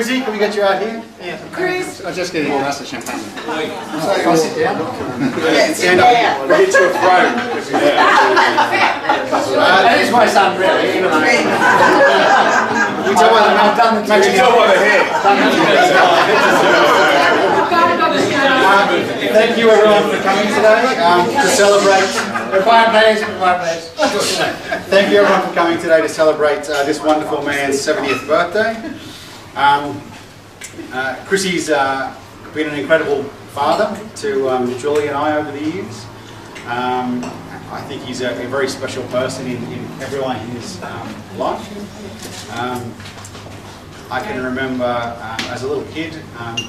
Chrissy, can we get you out here? Yeah. Chris! I'm just getting all that's the champagne. Can I sit down? Stand up. We'll get you a throne. That is my son, really. Even though. You tell by the mouth, make sure you tell by the hair. Thank you everyone for coming today to celebrate. Thank you everyone for coming today to celebrate this wonderful man's 70th birthday. Chrissy's been an incredible father to Julie and I over the years. I think he's a very special person in everyone in his life. I can remember as a little kid,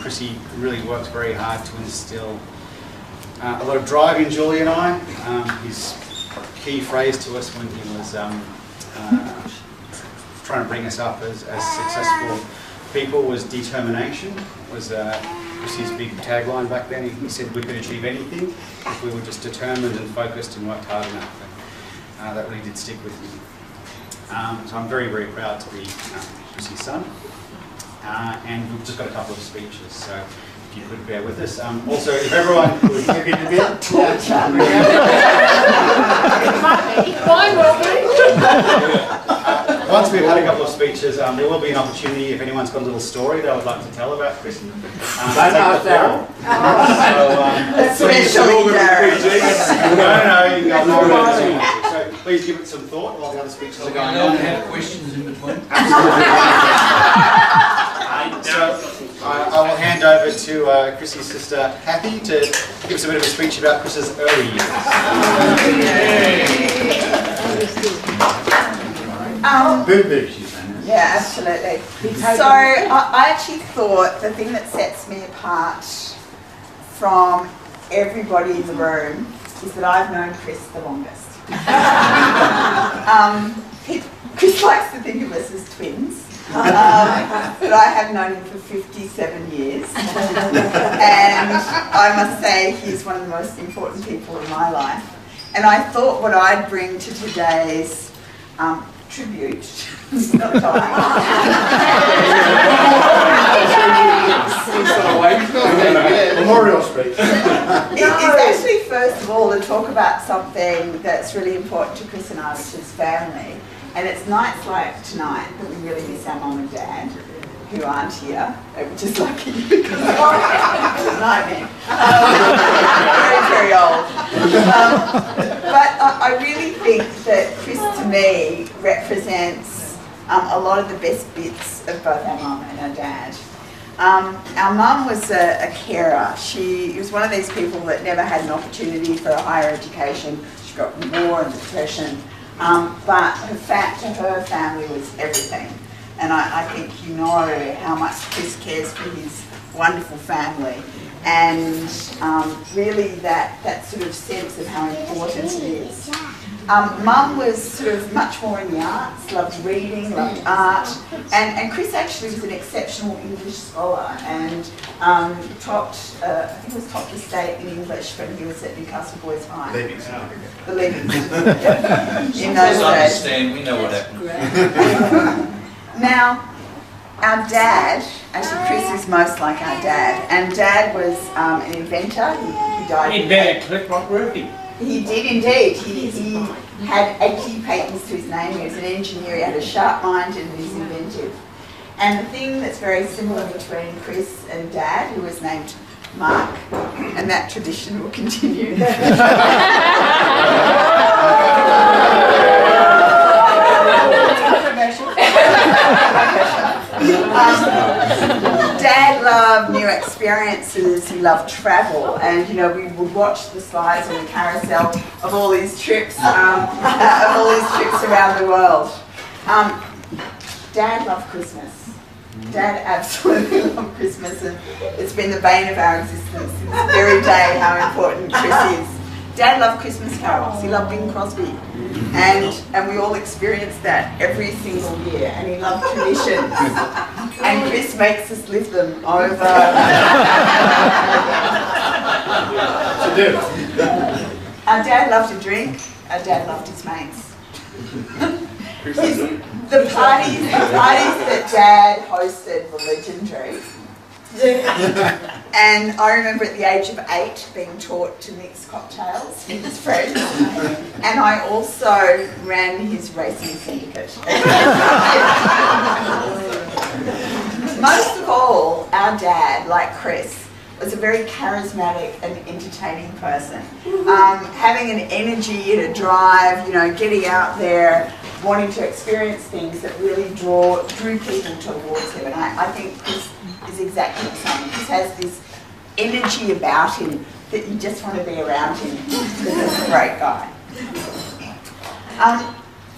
Chrissy really worked very hard to instill a lot of drive in Julie and I. His key phrase to us when he was trying to bring us up as successful people was determination. Was Chrissy's big tagline back then. He said we could achieve anything if we were just determined and focused and worked hard enough. And that really did stick with me. So I'm very, very proud to be Chrissy's son. And we've just got a couple of speeches, so if you could bear with us. Also, if everyone could give it a bit. Once we've had a couple of speeches, there will be an opportunity if anyone's got a little story they would like to tell about Chris. Please give it some thought while the other speeches are going on. Have questions in between. So I will hand over to Chrissy's sister Hattie to give us a bit of a speech about Chris's early years. Yeah, absolutely. So I actually thought the thing that sets me apart from everybody in the room is that I've known Chris the longest. Chris likes to think of us as twins. But I have known him for 57 years, and I must say he's one of the most important people in my life. And I thought what I'd bring to today's tribute, not Memorial speech. is actually first of all to talk about something that's really important to Chris and I, which is family. And it's nights like tonight that we really miss our mum and dad, who aren't here, which is lucky because it's a nightmare. Very, very old. But I really think that Chris, to me, represents a lot of the best bits of both our mum and our dad. Our mum was a carer. She was one of these people that never had an opportunity for a higher education. She got war and depression. But her family was everything. And I think you know how much Chris cares for his wonderful family. And really that sort of sense of how important it is. Mum was sort of much more in the arts, loved reading, loved art. And Chris actually was an exceptional English scholar and topped, I think it was topped the state in English when he was at Newcastle Boys High. The Leaving certificate. In those days. Understand, we know what happened. Now, our dad, actually Chris is most like our dad, and Dad was an inventor. He died. He invented clip-clop roofing. He did indeed. He had 80 patents to his name. He was an engineer. He had a sharp mind and he's inventive. And the thing that's very similar between Chris and Dad, who was named Mark, and that tradition will continue. Dad loved new experiences, he loved travel, and you know, we would watch the slides on the carousel of all these trips, around the world. Dad loved Christmas. Dad absolutely loved Christmas, and it's been the bane of our existence since the very day how important Chris is. Dad loved Christmas carols, he loved Bing Crosby, and we all experienced that every single year, and he loved traditions, and Chris makes us live them over. Our dad loved to drink, our dad loved his mates. The parties that Dad hosted were legendary. And I remember at the age of 8 being taught to mix cocktails with his friends. And I also ran his racing syndicate. Most of all, our dad, like Chris, was a very charismatic and entertaining person. Having an energy and a drive, you know, getting out there, wanting to experience things that really drew people towards him. And I think Chris is exactly the same. Chris has this energy about him that you just want to be around him. He's a great guy.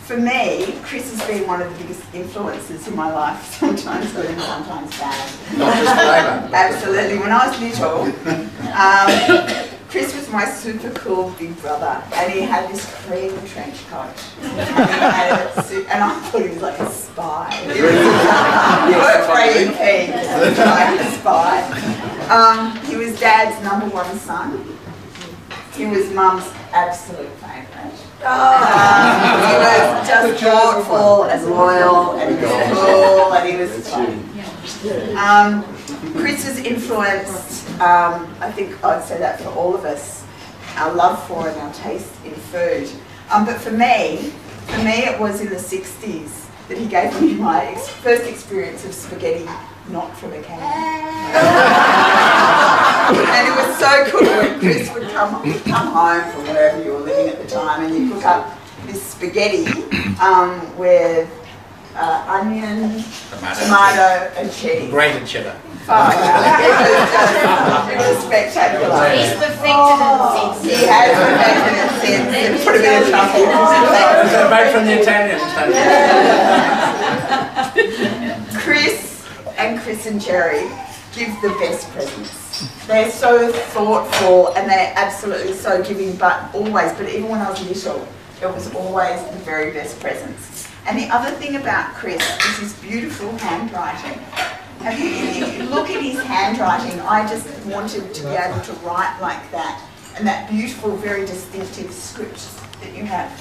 For me, Chris has been one of the biggest influences in my life, sometimes good and sometimes bad. Not just flavour. Absolutely. When I was little, Chris was my super cool big brother, and he had this cream trench coat. And I thought he was like a spy. He worked for AP, like a spy. He was Dad's #1 son. He was Mum's absolute favourite. He was just thoughtful and loyal, and he was cool, and he was fun. Chris has influenced, I think I'd say that for all of us, our love for and our taste in food. But for me it was in the 60s that he gave me my first experience of spaghetti not from a can. And it was so cool when Chris would come home from wherever you were living at the time, and you'd cook up this spaghetti with onion, tomato and cheese. Grated cheddar. Oh, it was spectacular. He's perfected it since. He has perfected it since. And put a bit of truffle. Is that made from the Italian touch? Chris and Jerry give the best presents. They're so thoughtful and they're absolutely so giving, but even when I was little, it was always the very best presents. And the other thing about Chris is his beautiful handwriting. If you look at his handwriting, I just wanted to be able to write like that, and that beautiful, very distinctive script that you have.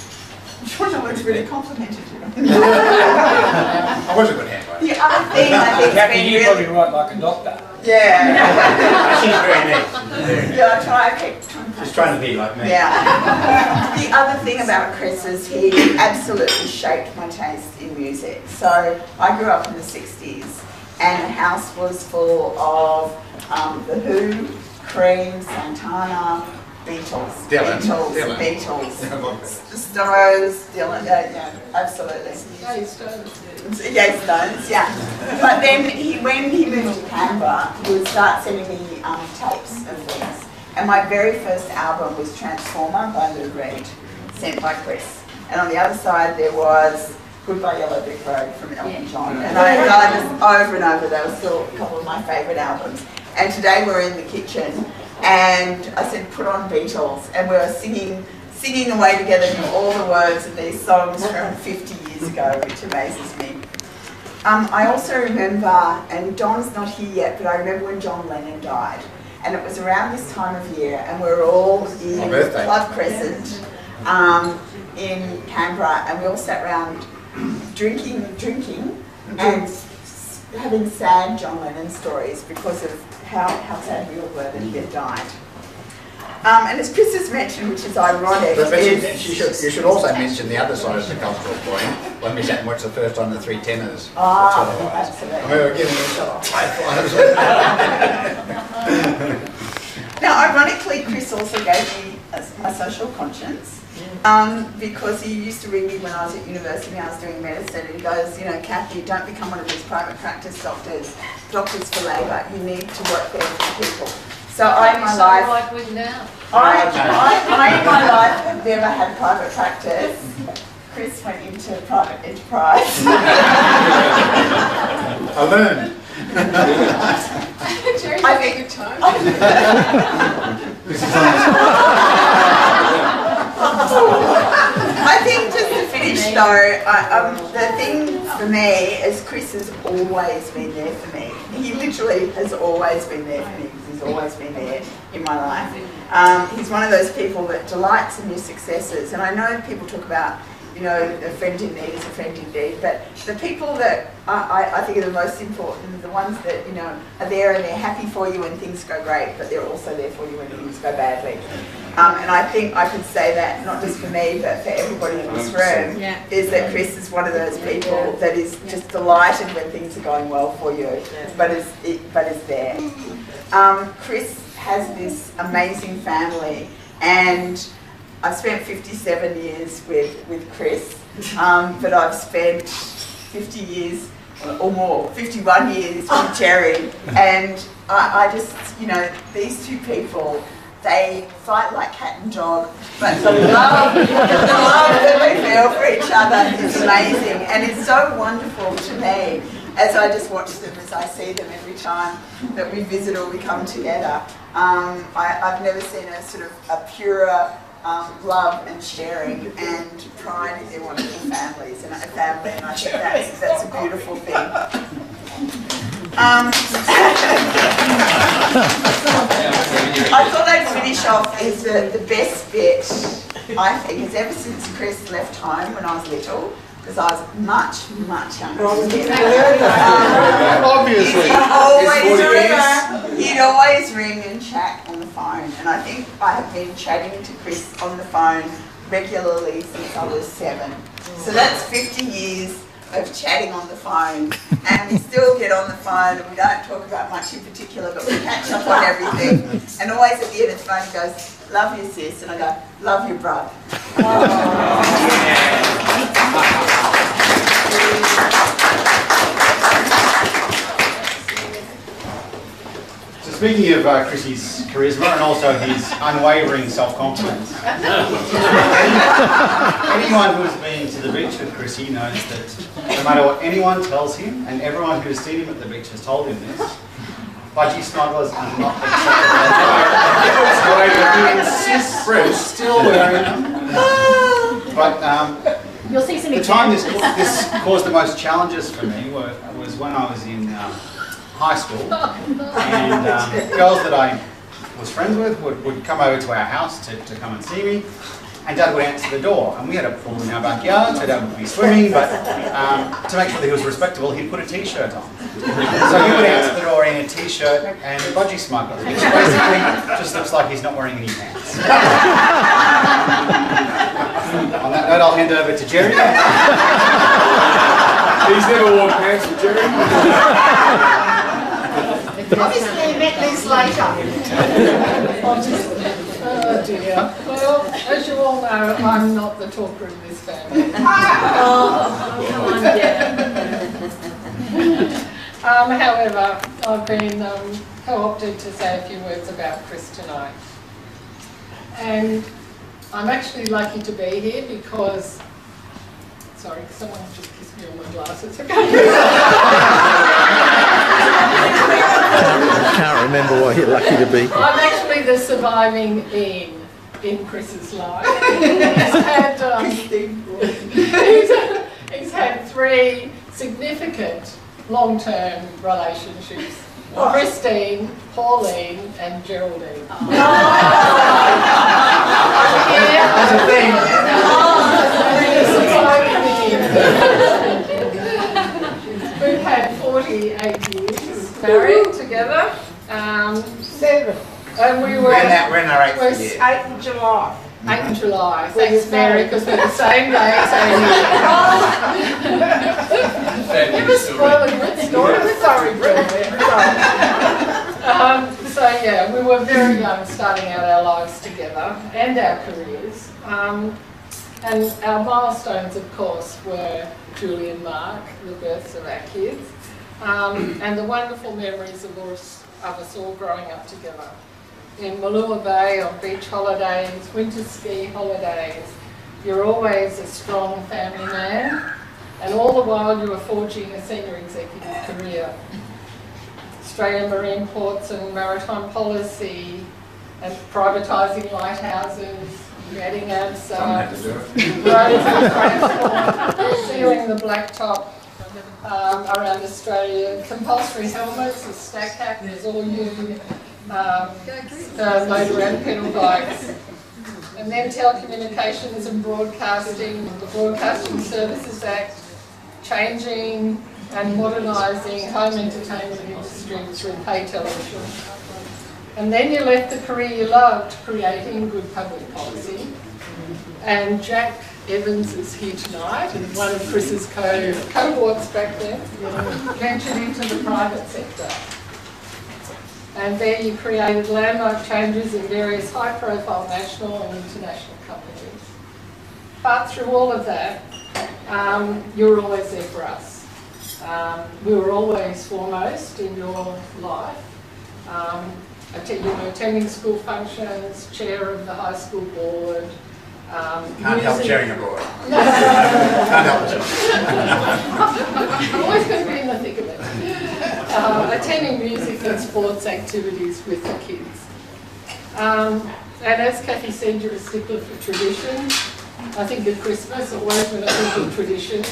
I'm sure that was really complimented you. I was a good handwriter. The other thing I think has been you really... probably write like a doctor. Yeah. She's very neat. Yeah, I keep She's trying to be like me. Yeah. The other thing about Chris is he absolutely shaped my taste in music. So I grew up in the 60s, and the house was full of The Who, Cream, Santana, Beatles. Dylan. Beatles. The Stones, Dylan, yeah, absolutely. Yeah, Stones, yeah. But then when he moved to Canberra, he would start sending me tapes of things. And my very first album was Transformer by Lou Reed, sent by Chris. And on the other side there was Goodbye Yellow Brick Road from Elton John. And I just over and over, they were still a couple of my favourite albums. And today we're in the kitchen, and I said, put on Beatles, and we were singing away together to all the words of these songs from 50 years ago, which amazes me. I also remember, and Don's not here yet, but I remember when John Lennon died. And it was around this time of year, and we were all in Club Crescent in Canberra, and we all sat around drinking and having sad John Lennon stories because of how sad we all were that he had died. And as Chris has mentioned, which is ironic, you should also mention the other side of the cultural coin when we sat and watched the first time the Three Tenors. Absolutely. And we were giving each other high fives. Now, ironically, Chris also gave me my social conscience because he used to ring me when I was at university and I was doing medicine, and he goes, you know, Kathy, don't become one of these private practice doctors for labour. You need to work there for people. So I in my life, like with now. I in my life have never had private practice. Chris went into private enterprise. I learned. Jerry's having a good time. I think just to finish though, the thing for me is Chris has always been there for me. He literally has always been there for me because he's always been there in my life. He's one of those people that delights in your successes, and I know people talk about you know, a friend in need is a friend indeed. But the people that I think are the most important are the ones that, you know, are there and they're happy for you when things go great, but they're also there for you when things go badly. And I think I could say that not just for me, but for everybody in this room, is that Chris is one of those people that is just delighted when things are going well for you, but is there. Chris has this amazing family, and I've spent 57 years with Chris, but I've spent 50 years or more, 51 years with Jerry, and I just, you know, these two people, they fight like cat and dog, but the love that they feel for each other is amazing, and it's so wonderful to me as I just watch them, as I see them every time that we visit or we come together. I've never seen a sort of a purer love and sharing and pride in their wonderful families and a family, and I think that's a beautiful thing. I thought I'd finish off is the best bit, I think, is ever since Chris left home when I was little, because I was much, much younger than him. Obviously. He'd always ring and chat on the phone, and I think I have been chatting to Chris on the phone regularly since I was 7. So that's 50 years of chatting on the phone, and we still get on the phone, and we don't talk about much in particular, but we catch up on everything, and always at the end of the phone he goes, "Love you, sis," and I go, "Love you, bruv." So speaking of Chrissy's charisma and also his unwavering self-confidence, anyone who has been to the beach with Chrissy knows that no matter what anyone tells him, and everyone who has seen him at the beach has told him this, budgie smugglers are not acceptable. He insists Bruce still wearing them. But You'll see some the time this caused the most challenges for me was when I was in high school, and girls that I was friends with would come over to our house to come and see me, and Dad would answer the door, and we had a pool in our backyard, so Dad would be swimming, but to make sure that he was respectable, he'd put a t-shirt on. So he would answer the door in a t-shirt and budgie smugglers, which basically just looks like he's not wearing any pants. On that note, I'll hand over to Jerry. He's never worn pants with Jerry. Obviously you met Liz later. Oh dear. Well, as you all know, I'm not the talker in this family. Come on, yeah. However, I've been co-opted to say a few words about Chris tonight. And I'm actually lucky to be here because, sorry, someone just kissed me on my glasses. I can't remember why you're lucky to be. I'm actually the surviving Ian in Chris's life. He's had 3 significant long-term relationships. Christine, Pauline and Geraldine. We've had 48 years married together. 7. And we were We're in our 8th year. 8th of July. 8th of July. Thanks, Mary, because we're the same day, same year. You were spoiling that story. Sorry, so yeah, we were very young starting out our lives together and our careers. And our milestones, of course, were Julie and Mark, the births of our kids, and the wonderful memories of us all growing up together. In Malua Bay on beach holidays, winter ski holidays. You're always a strong family man, and all the while you were forging a senior executive career. Australian Marine Ports and Maritime Policy, and privatising lighthouses, creating AMSA, roads and transport, sealing the blacktop around Australia, compulsory helmets, the stack hack was all you, motor and pedal bikes. And And then Telecommunications and Broadcasting, the Broadcasting Services Act, changing and modernising home entertainment industry through pay television. And then you left the career you loved, creating good public policy. And Jack Evans is here tonight, and one of Chris's cohorts back then, ventured into the private sector. And there you created landmark changes in various high-profile national and international companies. But through all of that, you were always there for us. We were always foremost in your life. You were attending school functions, chair of the high school board. Can't help sharing abroad. No. Can't help it. I'm always going to be in the thick of it. Attending music and sports activities with the kids. And as Kathy said, you're a stickler for tradition. I think at Christmas, always when I think of tradition.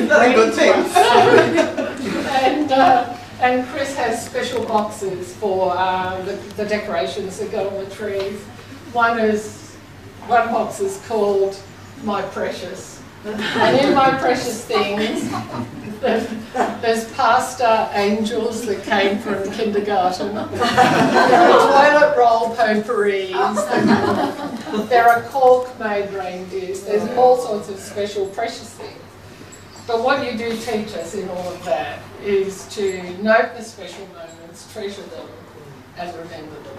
Very good things. And Chris has special boxes for the decorations that go on the trees. One box is called My Precious. And in My Precious Things, there's pasta angels that came from kindergarten. There are toilet roll potpourris. There are cork-made reindeers. There's all sorts of special precious things. But what you do teach us in all of that is to note the special moments, treasure them, and remember them.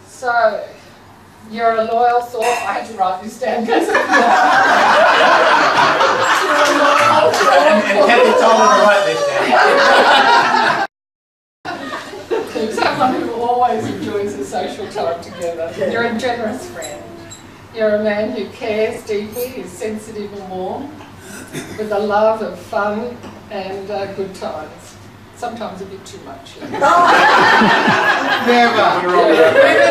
So, you're a loyal thought. I had to write this down because of And Kathy told me to write this down. You're someone who always enjoys a social time together. You're a generous friend. You're a man who cares deeply, is sensitive and warm, with a love of fun and good times. Sometimes a bit too much. Never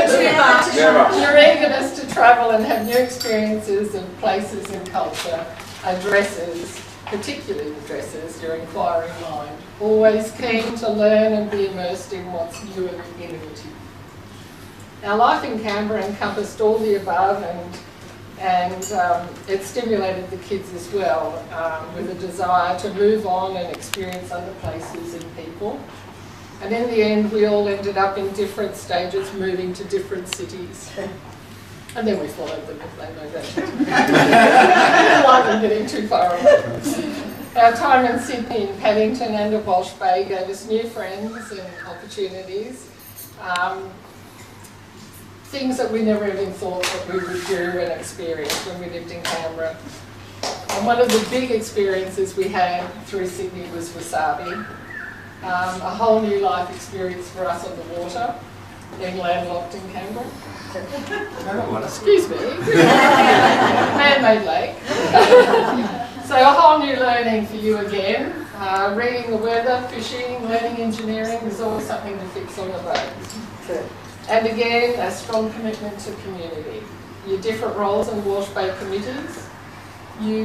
too much. Your eagerness to travel and have new experiences of places and culture, dresses, particularly the dresses, your inquiring mind. Always keen to learn and be immersed in what's new and innovative. Our life in Canberra encompassed all the above, and it stimulated the kids as well, with a desire to move on and experience other places and people. And in the end, we all ended up in different stages, moving to different cities. And then we followed them if they moved out. I didn't like them getting too far away. Our time in Sydney, in Paddington and at Walsh Bay gave us new friends and opportunities. Things that we never even thought that we would do and experience when we lived in Canberra. And one of the big experiences we had through Sydney was wasabi. A whole new life experience for us on the water, being landlocked in Canberra. Excuse me. Man-made lake. So a whole new learning for you again. Reading the weather, fishing, learning engineering, there's always something to fix on the boat. And again, a strong commitment to community. Your different roles in Walsh Bay committees.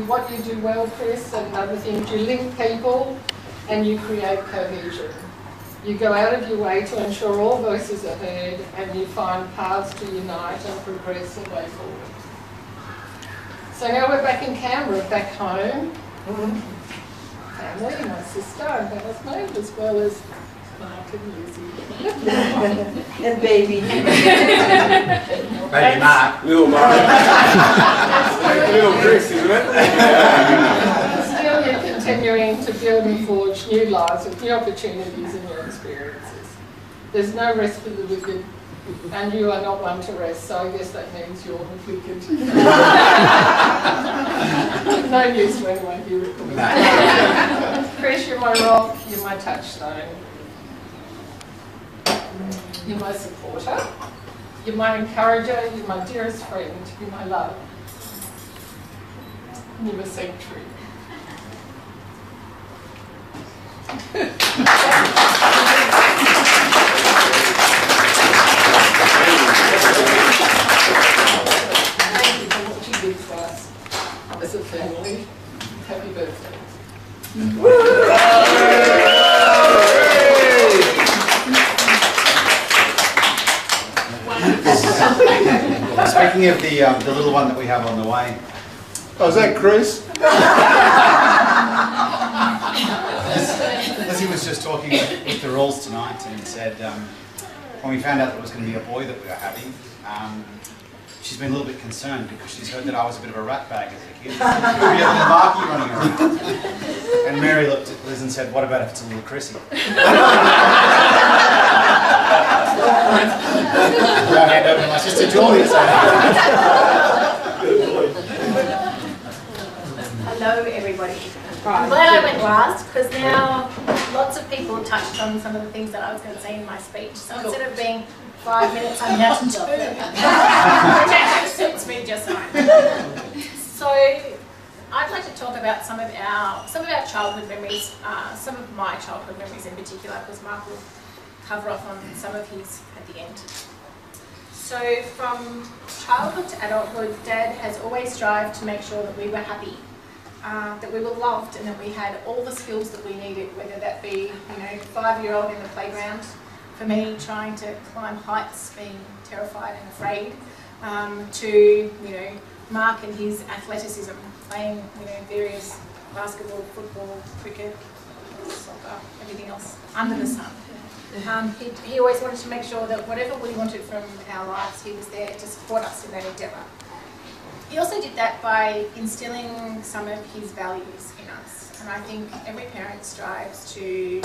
What you do well, Chris, and other things, you link people and you create cohesion. You go out of your way to ensure all voices are heard and you find paths to unite and progress the way forward. So now we're back in Canberra, back home. Family, my sister and housemate, as well as Mark and Lizzie. And baby. Baby Mark. Little Mark. Little Chris, isn't it? Still you're continuing to build and forge new lives with new opportunities and new experiences. There's no rest for the wicked, and you are not one to rest, so I guess that means you're the wicked. No news to anyone here. Chris, you're my rock, you're my touchstone. You're my supporter, you're my encourager, you're my dearest friend, you're my love. You're my sanctuary. Thank you for what you did for us as a family. Happy birthday. Speaking of the little one that we have on the way, Oh, is that Chris? Lizzie was just talking with the rules tonight and said when we found out that it was going to be a boy that we were having, she's been a little bit concerned because she's heard that I was a bit of a rat bag as a kid. Could be a little Marky running around. And Mary looked at Liz and said, "What about if it's a little Chrissy?" I'll hand over to my sister Julie. Hello, everybody. I'm glad I went last because now lots of people touched on some of the things that I was going to say in my speech. So instead of being 5 minutes, I'm now 2, which actually suits me just fine. So I'd like to talk about some of our childhood memories, some of my childhood memories in particular, because Mark will cover off on some of his at the end. So from childhood to adulthood, Dad has always strived to make sure that we were happy, that we were loved, and that we had all the skills that we needed, whether that be, 5-year-old in the playground, for me trying to climb heights, being terrified and afraid, to, Mark and his athleticism, playing, various basketball, football, cricket, soccer, everything else under the sun. He always wanted to make sure that whatever we wanted from our lives, he was there to support us in that endeavour. He also did that by instilling some of his values in us, and I think every parent strives to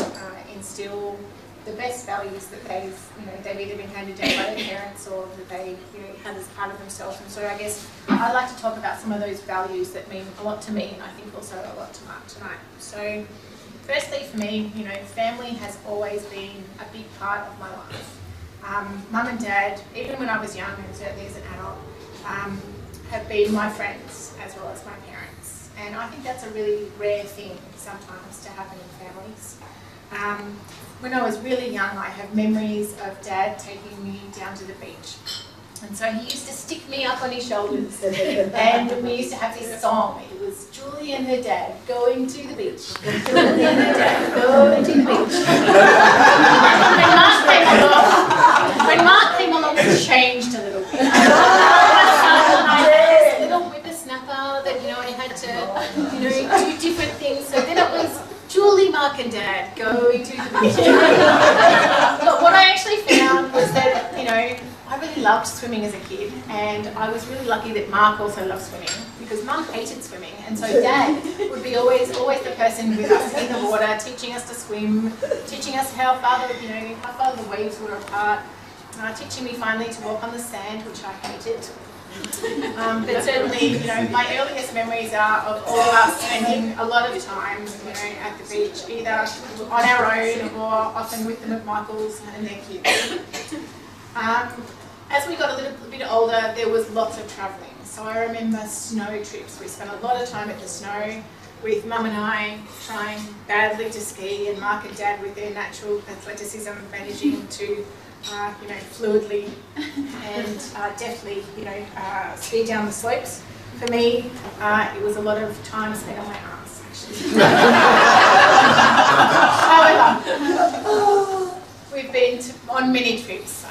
instill the best values that they've either been handed down by their parents or that they had as part of themselves. And so I guess I'd like to talk about some of those values that mean a lot to me, and I think also a lot to Mark tonight. So firstly, for me, family has always been a big part of my life. Mum and Dad, even when I was young and certainly as an adult, have been my friends as well as my parents. And I think that's a really rare thing sometimes to happen in families. When I was really young, I have memories of Dad taking me down to the beach. And so he used to stick me up on his shoulders, and we used to have this song. It was Julie and her dad going to the beach. Julie and her dad going to the beach. When Mark came along, it changed a little bit. I was a little whippersnapper that I had to do different things. So then it was Julie, Mark and Dad going to the beach. But what I actually found was that I really loved swimming as a kid, and I was really lucky that Mark also loved swimming, because Mum hated swimming, and so Dad would be always the person with us in the water, teaching us to swim, teaching us how far the waves were apart, teaching me finally to walk on the sand, which I hated. But certainly, my earliest memories are of all of us spending a lot of time, at the beach, either on our own or often with them at Michael's and their kids. As we got a little bit older, there was lots of travelling. So I remember snow trips. We spent a lot of time at the snow with Mum and I trying badly to ski, and Mark and Dad with their natural athleticism managing to, fluidly and deftly, ski down the slopes. For me, it was a lot of time spent on my arse, actually. However, we've been on many trips.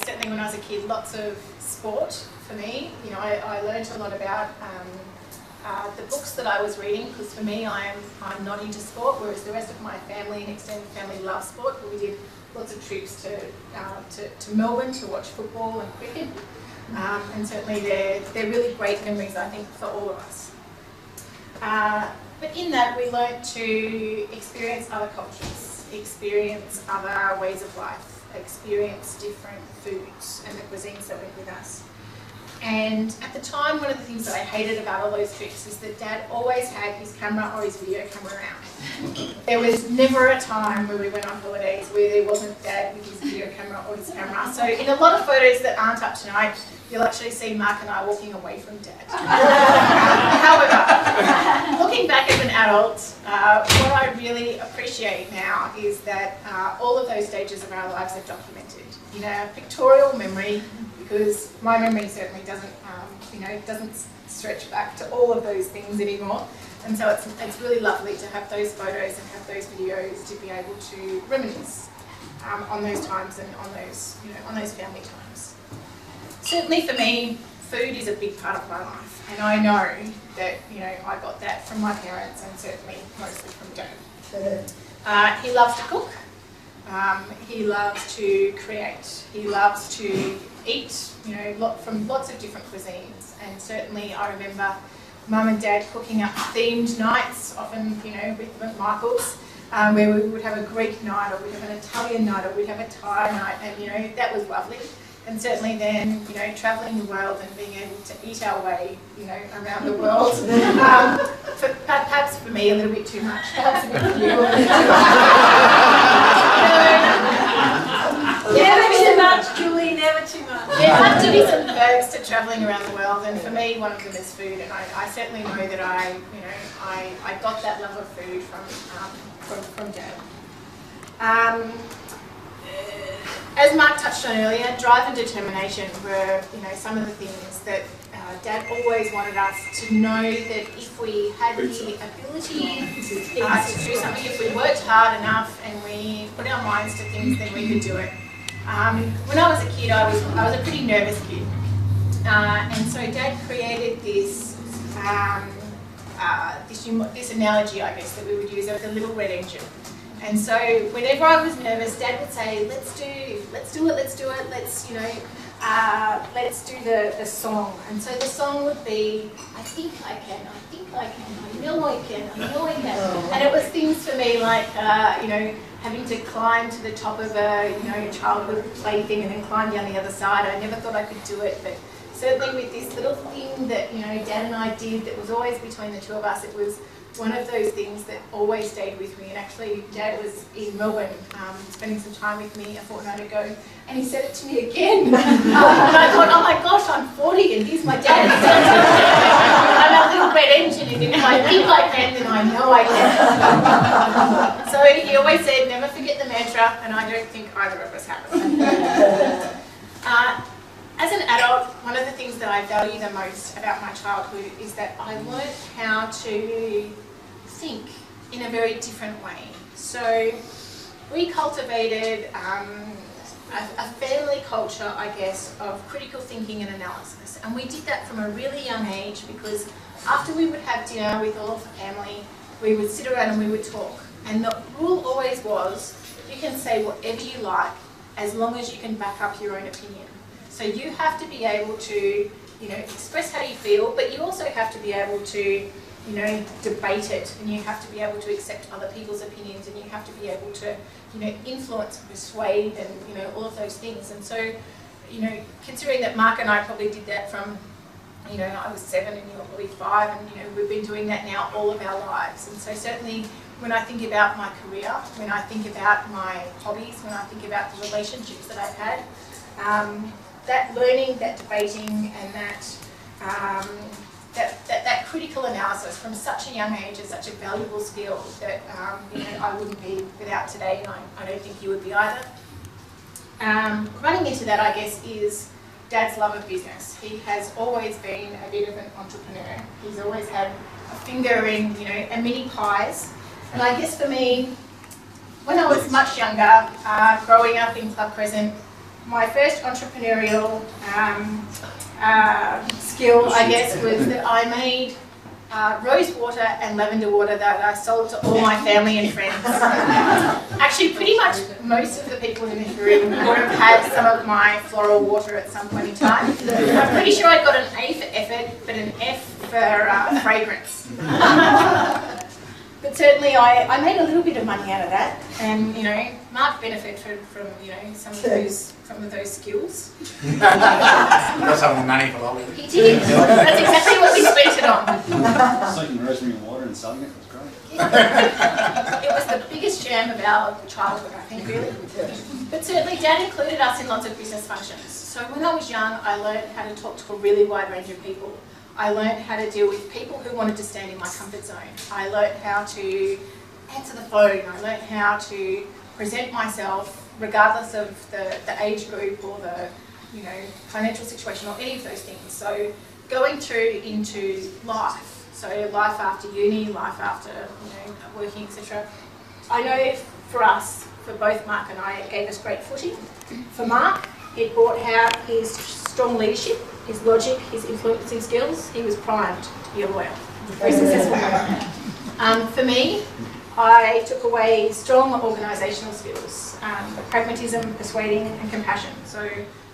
Certainly when I was a kid, lots of sport for me. I learned a lot about the books that I was reading, because for me, I'm not into sport, whereas the rest of my family and extended family love sport. But we did lots of trips to Melbourne to watch football and cricket, and certainly they're really great memories, I think, for all of us. But in that, we learnt to experience other cultures, experience other ways of life, experience different foods and the cuisines that went with us. And at the time, one of the things that I hated about all those trips is that Dad always had his camera or his video camera around. There was never a time where we went on holidays where there wasn't Dad with his video camera or his camera. So in a lot of photos that aren't up tonight, you'll actually see Mark and I walking away from Dad. However, looking back as an adult, what I really appreciate now is that all of those stages of our lives are documented in a pictorial memory, because my memory certainly doesn't stretch back to all of those things anymore. And so it's really lovely to have those photos and have those videos to be able to reminisce on those times and on those family times. Certainly for me, food is a big part of my life, and I know that, you know, I got that from my parents and certainly mostly from Dad. He loves to cook. He loves to create. He loves to eat, you know, from lots of different cuisines. And certainly I remember Mum and Dad cooking up themed nights, often, you know, with McMichael's, where we would have a Greek night, or we'd have an Italian night, or we'd have a Thai night, and, you know, that was lovely. And certainly then, you know, travelling the world and being able to eat our way, you know, around the world. Perhaps for me a little bit too much, perhaps a bit for you. Never too much, Julie, never too much. There have to be some perks to travelling around the world, and for me one of them is food, and I certainly know that I got that love of food from Dad. As Mark touched on earlier, drive and determination were, you know, some of the things that Dad always wanted us to know, that if we had the ability to do something, if we worked hard enough and we put our minds to things, then we could do it. When I was a kid, I was a pretty nervous kid, and so Dad created this this analogy, I guess, that we would use of the little red engine. And so whenever I was nervous, Dad would say, let's do it, let's do the song. And so the song would be, I think I can, I know I can, I know I can. And it was things for me like, you know, having to climb to the top of a, you know, childhood plaything and then climb down the other side. I never thought I could do it, but certainly with this little thing that, you know, Dad and I did that was always between the two of us, it was one of those things that always stayed with me. And actually Dad was in Melbourne spending some time with me a fortnight ago, and he said it to me again. And I thought, oh my gosh, I'm 40 and he's my dad. I'm a little red engine, and if I think I can, then I know I can. So he always said, never forget the mantra, and I don't think either of us have. As an adult, one of the things that I value the most about my childhood is that I learned how to think in a very different way. So we cultivated a family culture, I guess, of critical thinking and analysis. And we did that from a really young age, because after we would have dinner with all of the family, we would sit around and we would talk. And the rule always was, you can say whatever you like as long as you can back up your own opinion. So you have to be able to, you know, express how you feel, but you also have to be able to, you know, debate it, and you have to be able to accept other people's opinions, and you have to be able to, you know, influence, persuade, and, you know, all of those things. And so, you know, considering that Mark and I probably did that from, you know, I was 7 and you were probably 5, and, you know, we've been doing that now all of our lives. And so certainly when I think about my career, when I think about my hobbies, when I think about the relationships that I've had, that learning, that debating, and that critical analysis from such a young age is such a valuable skill that you know, I wouldn't be without today, and I don't think you would be either. Running into that, I guess, is Dad's love of business. He has always been a bit of an entrepreneur. He's always had a finger in, you know, a mini pies. And I guess for me, when I was much younger, growing up in Club Crescent, my first entrepreneurial skill, I guess, was that I made rose water and lavender water that I sold to all my family and friends. Actually, pretty much most of the people in this room would have had some of my floral water at some point in time. I'm pretty sure I got an A for effort, but an F for fragrance. But certainly I made a little bit of money out of that, and, you know, Mark benefited from, you know, some of those skills. Got some money for all of it. He did. That's exactly what we spent it on. Soaking rosemary in water and selling it was great. It was the biggest jam of our childhood, I think, really. But certainly Dad included us in lots of business functions. So when I was young, I learned how to talk to a really wide range of people. I learned how to deal with people who wanted to stand in my comfort zone. I learned how to answer the phone. I learned how to present myself regardless of the age group or the, you know, financial situation or any of those things. So going through into life, so life after uni, life after, you know, working, etc. I know for us, for both Mark and I, it gave us great footing. For Mark, It brought out his strong leadership, his logic, his influencing skills. He was primed to be a lawyer, a very successful lawyer. For me, I took away strong organisational skills, pragmatism, persuading and compassion. So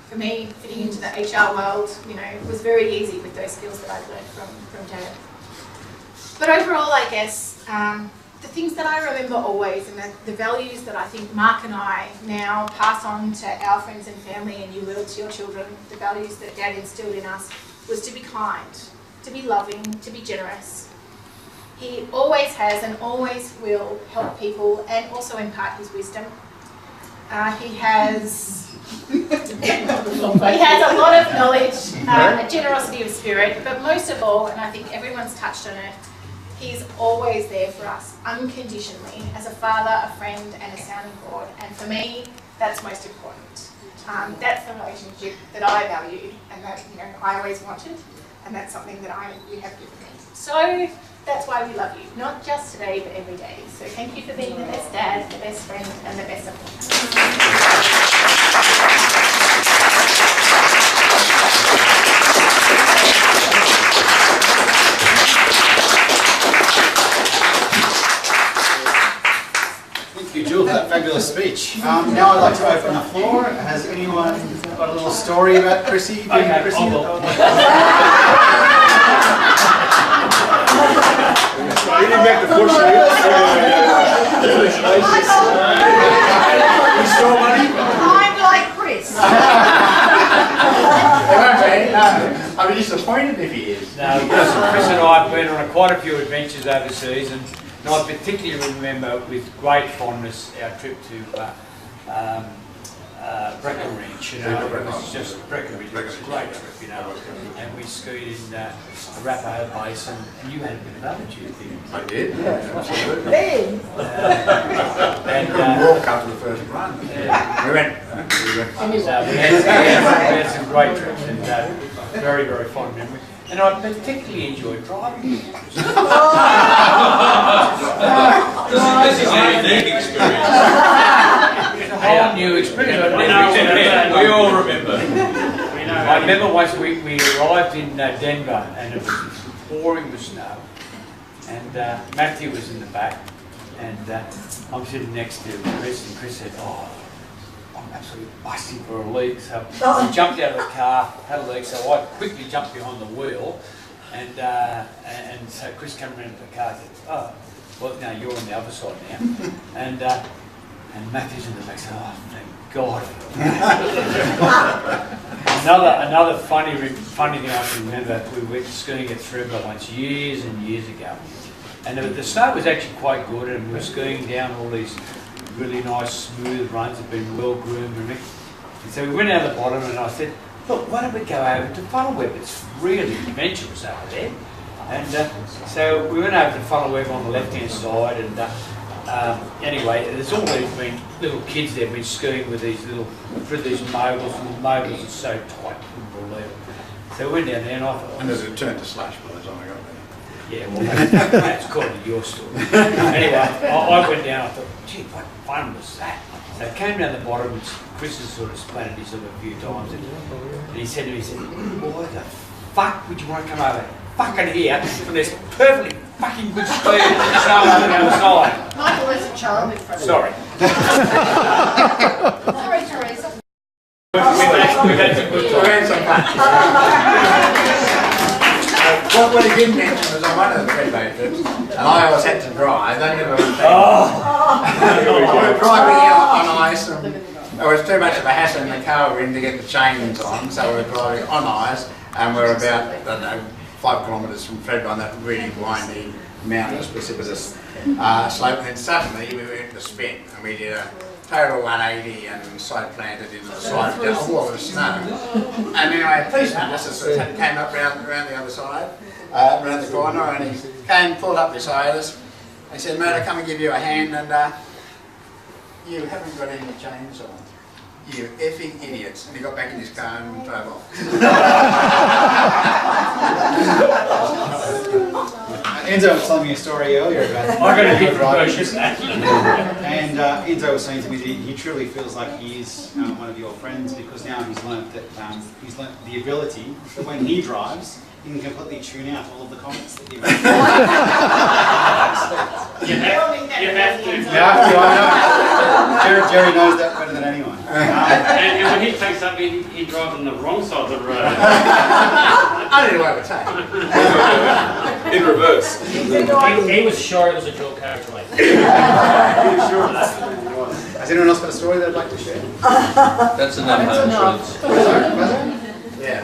for me, fitting into the HR world, you know, it was very easy with those skills that I'd learned from Dad. But overall, I guess, the things that I remember always and the values that I think Mark and I now pass on to our friends and family, and you will to your children, the values that Dad instilled in us was to be kind, to be loving, to be generous. He always has and always will help people and also impart his wisdom. He has a lot of knowledge, a generosity of spirit, but most of all, and I think everyone's touched on it, he's always there for us unconditionally as a father, a friend and a sounding board. And for me, that's most important. That's the relationship that I valued and that, you know, I always wanted, and that's something that you have given me. So that's why we love you, not just today but every day. So thank you for being the best dad, the best friend and the best supporter. Thank you, Jill, for that fabulous speech. Now I'd like to open the floor. Has anyone got a little story about Chrissy? Okay, Chrissy? I will. You didn't make the push, You stole money? I'm like Chris. I'll be disappointed if he is. No, Chris and I have been on quite a few adventures overseas, and I particularly remember with great fondness our trip to Breckenridge. You know, it was just Breckenridge. It was a great trip, you know, and we skied in Arapahoe Basin, and you had a bit of attitude thing. I did, yeah, absolutely. Big. And walk after the first run. Yeah. We went. So we had some great trips, and very, very fond memories. And I particularly enjoyed driving. This is a unique experience. It's a whole new experience. We all remember. I remember once we arrived in Denver, and it was pouring with snow, and Matthew was in the back, and I'm sitting next to Chris, and Chris said, "Oh, I'm absolutely busting for a leak." So he jumped out of the car, had a leak, so I quickly jumped behind the wheel, and so Chris came around to the car and said, "Oh, well, no, you're on the other side now," and Matthew's in the back, said, "Oh, thank God." Another funny thing I can remember, we went skiing at Thurber once years and years ago, and the snow was actually quite good, and we were skiing down all these really nice smooth runs, had been well groomed, and so we went out the bottom, and I said, "Look, why don't we go over to Funnelweb? It's really adventurous over there." And so we went over to Funnelweb on the left-hand side, and anyway, there's always been little kids there, been skiing with these through these moguls, and the moguls are so tight, couldn't believe it. So we went down there, and I thought, And there's a turn to slush by the time I got there. yeah, well, that's according to your story. Anyway, I went down, I thought, gee, what fun was that? So I came down the bottom, and Chris has sort of explained it himself a few times, and he said to me, "Why the fuck would you want to come over fucking here when there's perfectly fucking good speed and snow on the other side?" Michael is a child in front of Sorry. Sorry, Teresa. We've had some good We ran some what he didn't mention was on one of the Fredbay trips, and I always had to drive, they never went back. We were driving out on ice, and it was too much of a hassle in the car we were in to get the chains on, so we were driving on ice, and we're about, I don't know, 5 kilometres from Fredbay on that really windy, mountainous, precipitous slope, and then suddenly we went to spin, and we did a total 180 and side planted into the side of a wall of snow. And anyway, a policeman just came up round the other side, round the corner, and he came, pulled up beside us. He said, "Mate, I come and give you a hand, and you haven't got any chains on. You effing idiots." And he got back in his car and drove off. Enzo was telling me a story earlier about I got a different version. and Enzo was saying to me that he truly feels like he is one of your friends because now he's learnt that he's learnt the ability that when he drives, he can completely tune out all of the comments that you make. You have to. Yeah, I know. Jerry knows that better than anyone. And when he takes up, he drives on the wrong side of the road. I didn't know what to say. In reverse. He was sure it was a dual character. Has anyone else got a story they'd like to share? That's enough. Yeah.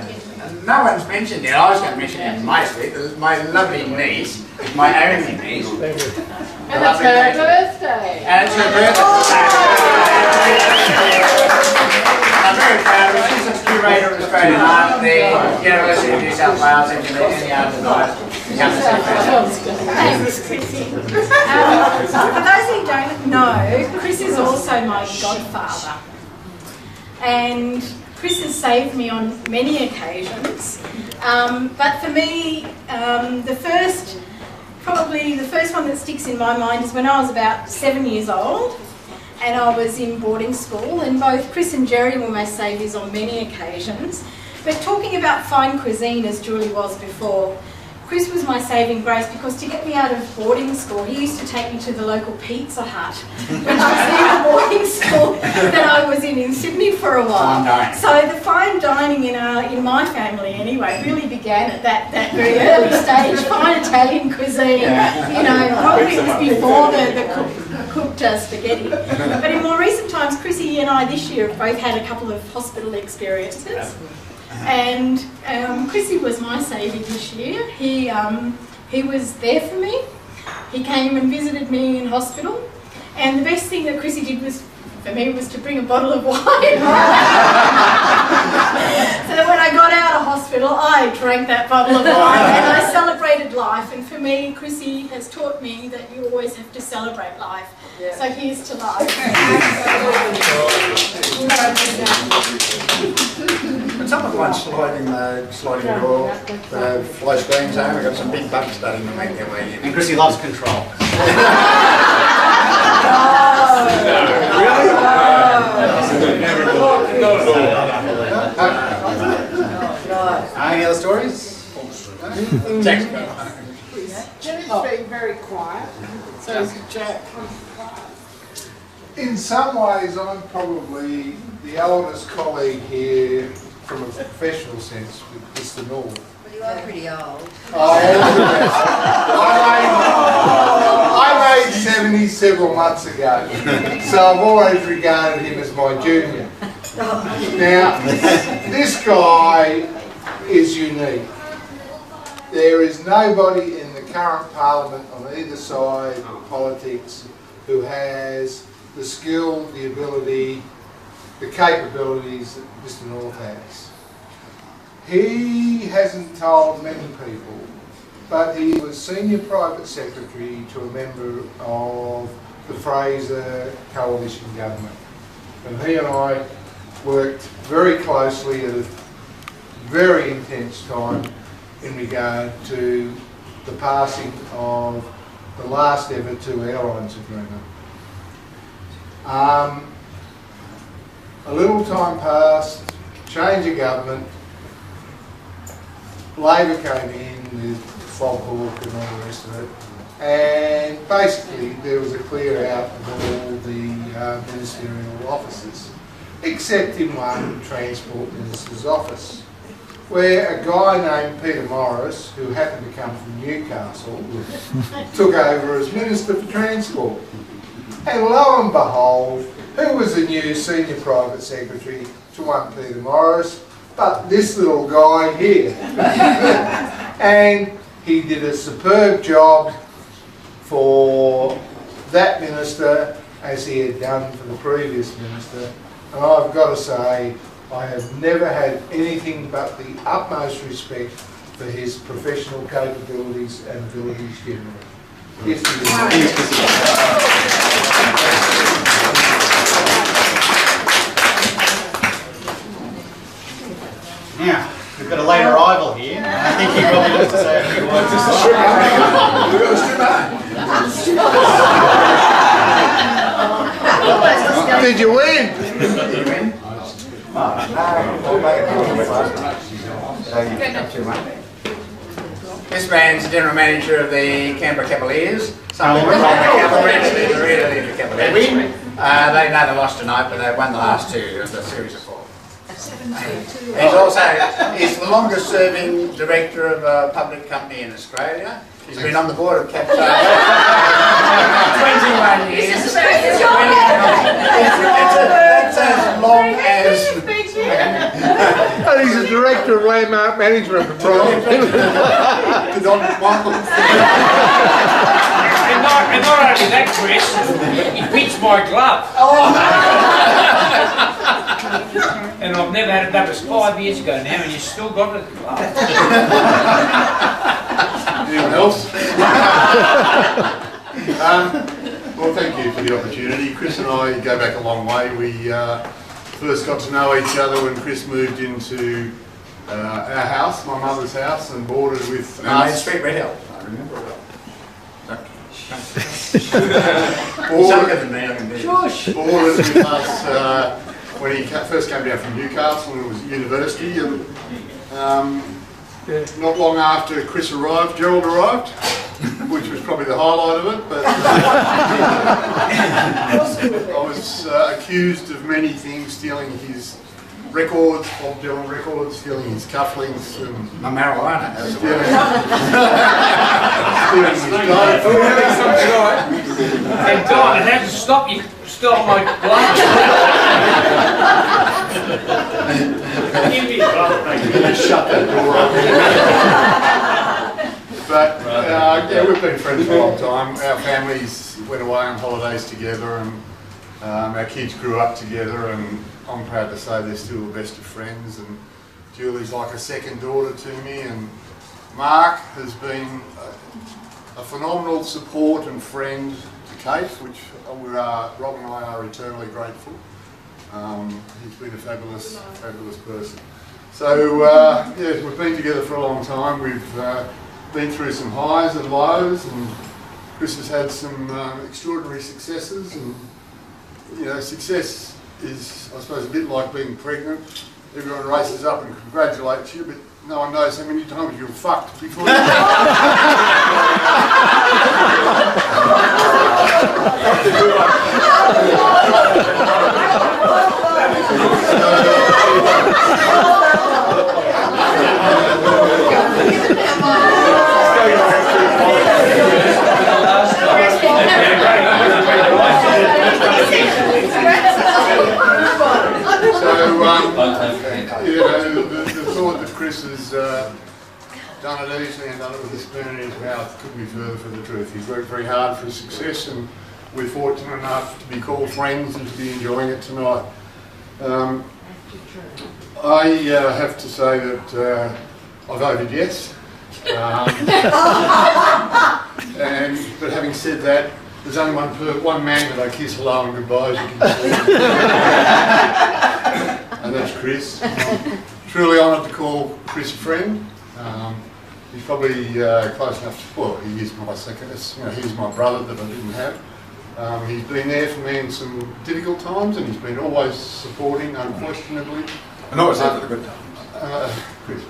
No one's mentioned it. I was going to mention it mostly. There's my lovely niece, my only niece. And it's her birthday. And it's her birthday. I'm very proud of her. She's a curator of Australian art at the University of New South Wales and any art advice. Thanks, Chrissy. For those who don't know, Chris is also my godfather. And Chris has saved me on many occasions. But for me, probably the first one that sticks in my mind is when I was about 7 years old and I was in boarding school, and both Chris and Jerry were my saviours on many occasions. But talking about fine cuisine, as Julie was before, Chris was my saving grace because to get me out of boarding school, he used to take me to the local Pizza Hut, which was the boarding school that I was in Sydney for a while. So the fine dining in my family anyway really began at that very early stage. Fine Italian cuisine, you know, probably it was before the cooked spaghetti. But in more recent times, Chrissy and I this year have both had a couple of hospital experiences. And Chrissy was my saviour this year. He was there for me. He came and visited me in hospital. And the best thing that Chrissy did for me was to bring a bottle of wine. So that when I got out of hospital, I drank that bottle of wine and I celebrated life. And for me, Chrissy has taught me that you always have to celebrate life. Yeah. So here's to life. But someone once sliding the door, the fly screens home, we've got some big bugs starting to make their way in. And Chrissy loves control. Any other stories? Jenny's being very quiet. So is Jack. In some ways, I'm probably the eldest colleague here from a professional sense with Mr. North. Well, you are pretty old. I made 70 several months ago, so I've always regarded him as my junior. Now, this guy is unique. There is nobody in the current parliament on either side of politics who has the skill, the ability, the capabilities that Mr. North has. He hasn't told many people, but he was Senior Private Secretary to a member of the Fraser Coalition government. And he and I worked very closely at a very intense time in regard to the passing of the last ever 2 airlines agreement. A little time passed, change of government, Labor came in with Foghawk and all the rest of it, and basically there was a clear out of all the ministerial offices, except in one, Transport Minister's office, where a guy named Peter Morris, who happened to come from Newcastle, took over as Minister for Transport. And lo and behold, who was the new Senior Private Secretary to one Peter Morris, but this little guy here. And he did a superb job for that minister as he had done for the previous minister. And I've got to say, I have never had anything but the utmost respect for his professional capabilities and abilities generally. Yes, Now, we've got a late arrival here. I think he probably to say a few words. Did you win? This man's the general manager of the Canberra Cavaliers. Some of them from the Cavaliers, the Cavaliers. They know they lost tonight, but they won the last two of the series of 4. He's the longest serving director of a public company in Australia. He's been on the board of Capita 21 years. It's as long as... And he's a director of landmark management for Prime. And not only that, Chris, he fits my glove. And I've never had it. That was 5 years ago now, and you still got it. Anyone else? Well, thank you for the opportunity. Chris and I go back a long way. We first got to know each other when Chris moved into our house, my mother's house, and boarded with Main Street, Red Hill. I remember it well. boarded with us when he first came down from Newcastle and it was university. And not long after Chris arrived, Gerald arrived, which was probably the highlight of it. But I was accused of many things, stealing his records, Bob Dylan records, stealing his cufflinks and marijuana. Stealing his dope. And Don, it had to stop you. Stole my glove. Shut that door up. But yeah, we've been friends for a long time. Our families went away on holidays together, and our kids grew up together, and I'm proud to say they're still the best of friends. And Julie's like a second daughter to me, and Mark has been a phenomenal support and friend to Kate, which Rob and I are eternally grateful. He's been a fabulous person. So yeah, we've been together for a long time. We've been through some highs and lows, and Chris has had some extraordinary successes. And you know, success is, I suppose, a bit like being pregnant. Everyone races up and congratulates you, but no one knows how many times you're fucked before you you know, the thought that Chris has done it easily and done it with a spoon in his mouth couldn't be further from the truth. He's worked very hard for his success, and we're fortunate enough to be called friends and to be enjoying it tonight. I have to say that I voted yes. But having said that, there's only one man that I kiss hello and goodbye, as you can see. And that's Chris. I'm truly honoured to call Chris a friend. He's probably close enough to, well, he is my second, you know, he's my brother that I didn't have. He's been there for me in some difficult times, and he's been always supporting, unquestionably. And always there for the good times. Chris.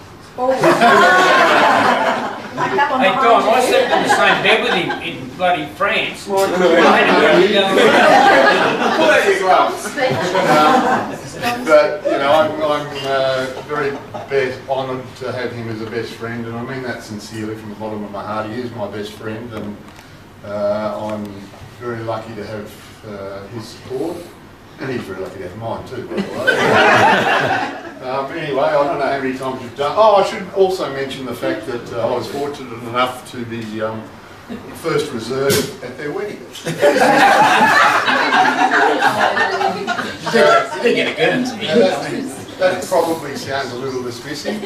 Hey Don, I slept in the same bed with him in bloody France. But you know, I'm very honoured to have him as a best friend, and I mean that sincerely from the bottom of my heart. He is my best friend, and I'm very lucky to have his support, and he's very lucky to have mine too, by the way. Anyway, I don't know how many times you've done. Oh, I should also mention the fact that I was fortunate enough to be first reserve at their wedding. You did get a Guernsey. That probably sounds a little dismissive,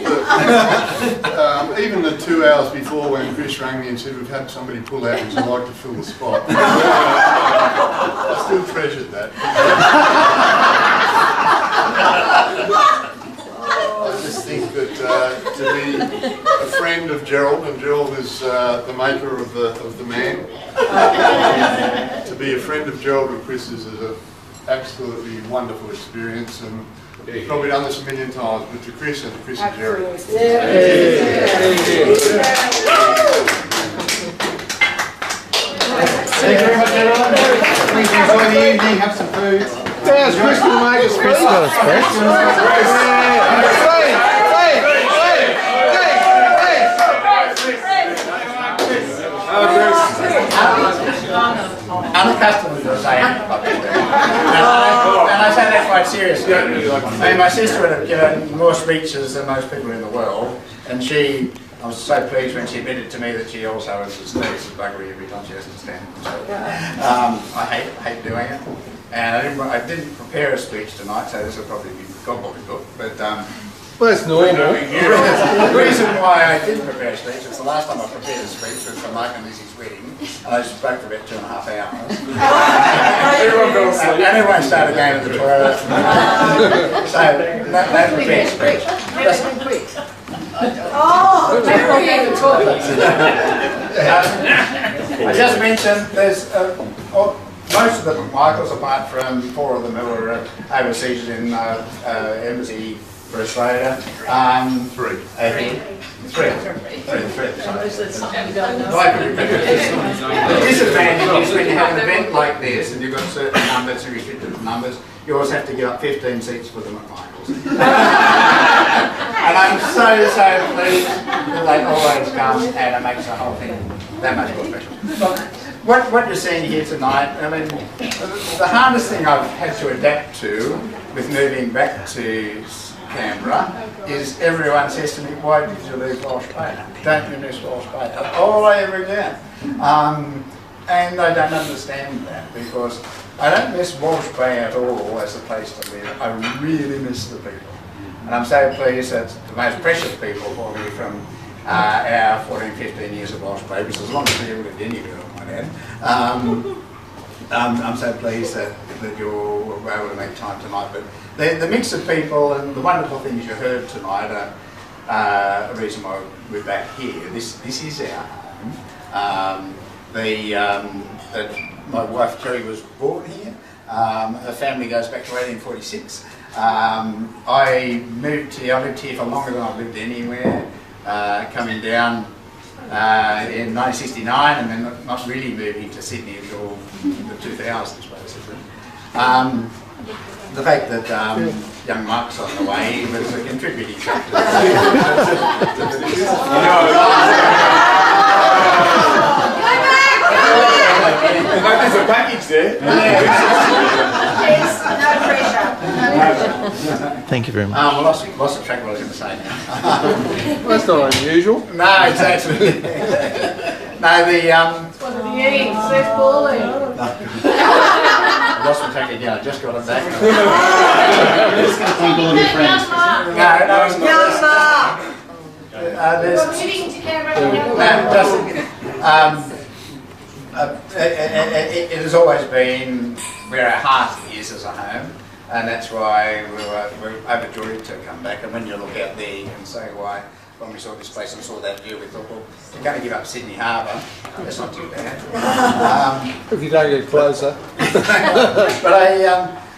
but even the 2 hours before, when Chris rang me and said we've had somebody pull out, would you like to fill the spot? I still treasured that. I just think that to be a friend friend of Gerald, and Gerald is the maker of the man. To be a friend of Gerald and Chris is an absolutely wonderful experience, and you've probably done this a million times, but to Chris and Jerry. Thank you very much, everyone. Please enjoy the evening, have some food. There's Chris to make us Chris got us, Unaccustomed to saying and I say that quite seriously. I mean, my sister would have given more speeches than most people in the world, and I was so pleased when she admitted to me that she also has this buggery every time she has to stand. So, I hate doing it, and I didn't prepare a speech tonight, so this will probably be gobbledygook, but well, that's normal. The reason why I didn't prepare a speech is the last time I prepared a speech was for Mike and Lizzie's wedding, and I spoke for about 2.5 hours. And everyone started going to the toilet. So that's the best speech. I just mentioned there's most of the Michaels, apart from 4 of them who are overseas in embassy for Australia. Three. The disadvantage is when you have an event like this and you've got certain numbers and restricted numbers, you always have to give up 15 seats for them at Michael's. And I'm so pleased that they always come, and it makes the whole thing that much more special. What you're seeing here tonight, I mean, the hardest thing I've had to adapt to with moving back to Canberra is everyone says to me, why did you leave Walsh Bay? Don't you miss Walsh Bay? That's all I ever get. And I don't understand that, because I don't miss Walsh Bay at all as a place to live. I really miss the people. And I'm so pleased that the most precious people for me from our 14, 15 years of Walsh Bay, which is as long as we ever lived anywhere, I might add. I'm so pleased that you were able to make time tonight. But the mix of people and the wonderful things you heard tonight are a reason why we're back here. This is our home. My wife Kerry was born here. Her family goes back to 1846. I lived here for longer than I've lived anywhere, coming down in 1969 and then not really moving to Sydney until the 2000s basically. The fact that young Mark's on the way was a contributing factor. There's a package there. Yes, no pressure. Thank you very much. I lost the track of what I was going to say now. Well, that's not unusual. No, exactly. No, It's one of the E's, says Pauline. I lost my track again, I just got it back. Just going to thank all of your friends. It has always been where our heart is as a home, and that's why we're overjoyed to come back. And when you look out there, you can say why. When we saw this place and saw that view, we thought, well, we're going to give up Sydney Harbour. That's not too bad. If you don't get closer. But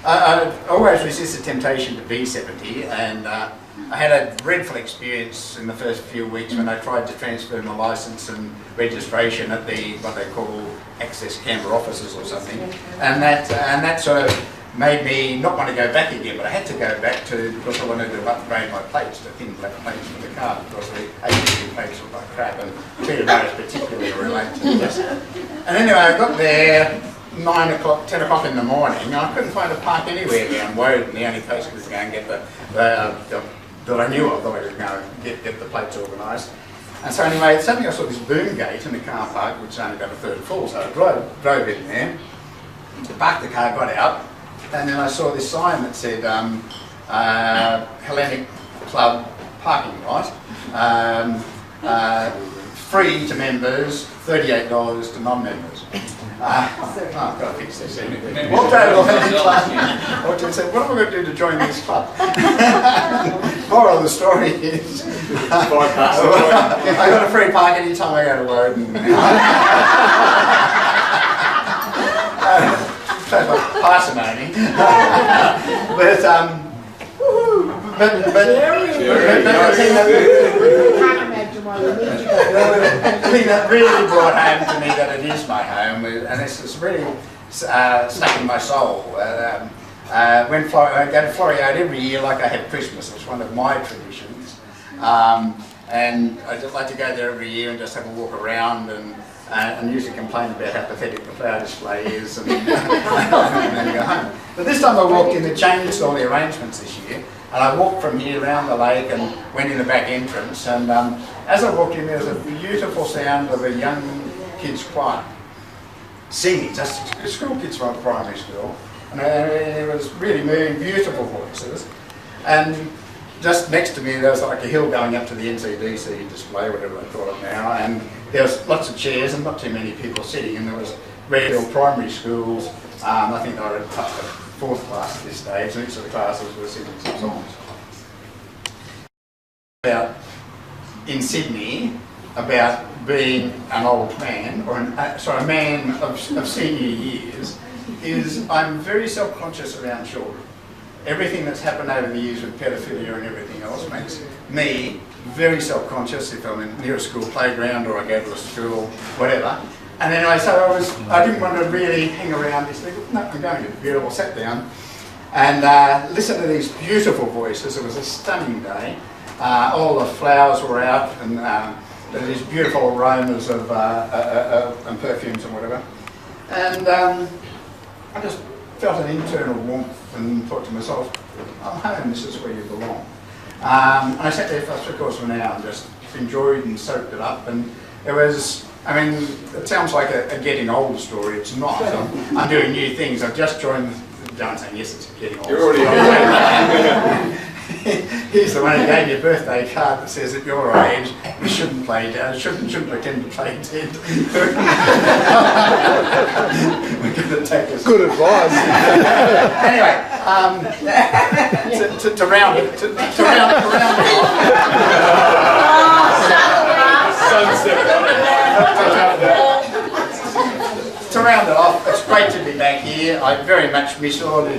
I always resist the temptation to be 70, and I had a dreadful experience in the first few weeks when I tried to transfer my licence and registration at what they call Access Canberra offices or something, and that sort of made me not want to go back again, but I had to go back because I wanted to upgrade my plates to thin black plates for the car, because the 80 plates were like crap, and Peter Rose particularly relate to this. And anyway, I got there 9 o'clock, 10 o'clock in the morning, and I couldn't find a park anywhere down Woden. The only place was to go and get that I knew of, that I could go and get the plates organised. And so anyway, suddenly I saw this boom gate in the car park, which is only about a third full, so I drove in there, parked the car, got out, and then I saw this sign that said Hellenic Club parking right, free to members, $38 to non-members. I've got to fix this. Walked over to the club. Walked in and said, what am I going to do to join this club? Moral of the story is, I got a free park anytime I go to Woden. Parsimony. The thing that really brought home to me that it is my home, and it's really stuck in my soul. I go to Floreat every year like I have Christmas. It's one of my traditions. And I just like to go there every year and just have a walk around and usually complain about how pathetic the flower display is and then go home. But this time I walked in, they changed all the arrangements this year, and I walked from here around the lake and went in the back entrance, and as I walked in there was a beautiful sound of a young kids choir singing, just school kids from primary school, and it was really moving, beautiful voices. And just next to me there was like a hill going up to the NCDC display, whatever they call it now, and there was lots of chairs and not too many people sitting, and there was Red Hill primary schools. I think they were up to 4th class at this stage, and each of the classes were singing some songs. In Sydney, about being an old man, or a man of senior years, is I'm very self-conscious around children. Everything that's happened over the years with pedophilia and everything else makes me very self-conscious if I'm near a school playground or I go to a school, whatever. And then I didn't want to really hang around this thing. No, I'm going to be beautiful. Sat down and listened to these beautiful voices. It was a stunning day. All the flowers were out, and there were these beautiful aromas of and perfumes and whatever. And I just felt an internal warmth and thought to myself, I'm home, this is where you belong. And I sat there for 3/4 of an hour and just enjoyed and soaked it up, and it was, I mean, it sounds like a getting old story. It's not. I'm doing new things. I've just joined, John's saying, yes, it's getting old. You're already old. He's the one who gave you a birthday card that says at your age you shouldn't play dead, shouldn't pretend to play dead. We're going to take this. Good advice. Anyway, to round it to round it off, it's great to be back here. I very much miss all of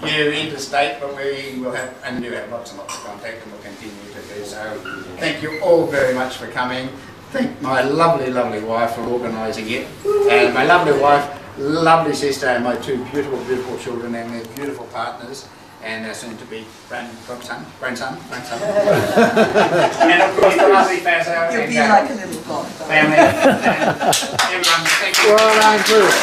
you interstate, but we will have, and do have lots and lots of contact, and we'll continue to do so. Thank you all very much for coming. Thank my lovely, lovely wife for organising it, and my lovely wife, lovely sister, and my 2 beautiful, beautiful children and their beautiful partners, and their soon-to-be grandson. And of course the lovely Fazzo. You'll be like a little god. Family. And everyone, thank you. Well done, Chris.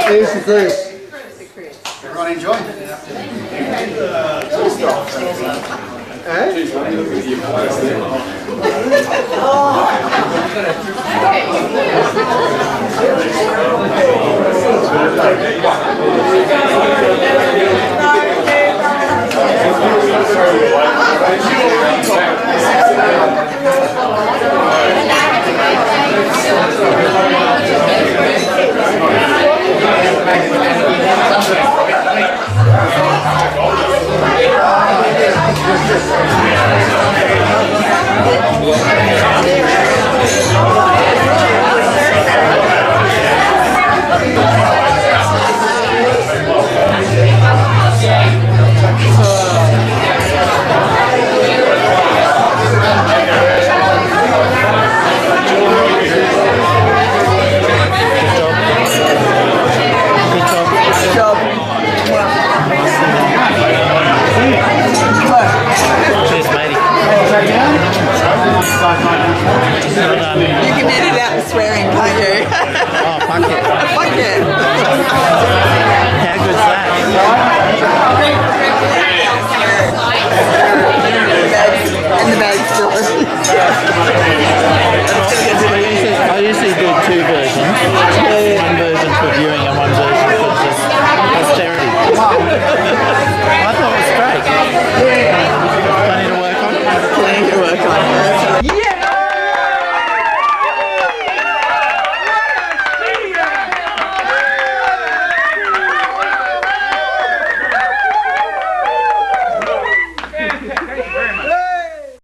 Here's the Chris. Everyone enjoy. You can edit out the swearing, can't you? Oh, fuck it. Fuck it. How good's that? And the bag's still.